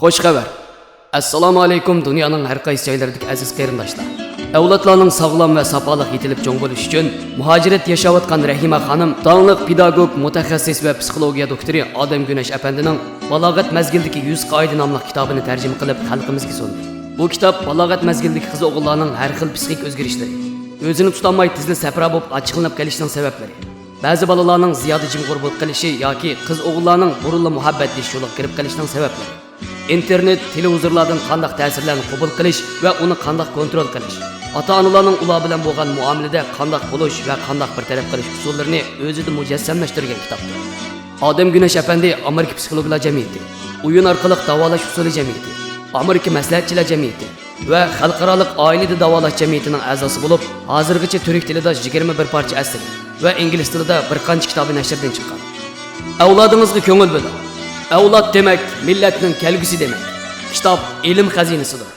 Xo'sh xabar. Assalomu alaykum dunyoning har qaysi joylaridagi aziz qarindoshlar. Avlodlarning sog'lom va safoliq yetilib cho'ng bo'lish uchun muhojirat yashayotgan Rahima xonim, tonglik pedagog, mutaxassis va psixologiya doktori Odam Güneş apandining Balog'at mazgildagi 100 qoida nomli kitobini tarjima qilib xalqimizga sundi. Bu kitob balog'at mazgildagi qiz o'g'illarning har xil psixik o'zgarishlari, o'zini tutolmay tizli safra bo'lib ochiqlanib kelishining sabablari, ba'zi bolalarning ziyoda jimg'ur bo'lib qolishi yoki qiz o'g'illarning burunli muhabbatli yo'liga kirib qolishining sabablari, internet, televizorlardan qanday ta'sirlarni qabul qilish va uni qanday kontrol qilish, ota-onalarning ular bilan bo'lgan muomalada qanday bo'lish va qanday bir taraf qilish usullarini o'zida mujassamlashtirgan kitobdir. Odam Güneş apandi Amerika psixologlar jamiyati, o'yin orqali davolash usuli jamiyati, Amerika maslahatchilar jamiyati va xalqaro oilada davolash jamiyatining a'zosi bo'lib, hozirgacha turk tilida 21 parcha asr va ingliz tilida bir qancha kitobi nashrdan chiqqan. Avlodingizga ko'ngil bo'ling. Avlod demak millatning kelgusi demak. Kitob ilm xazinasidir.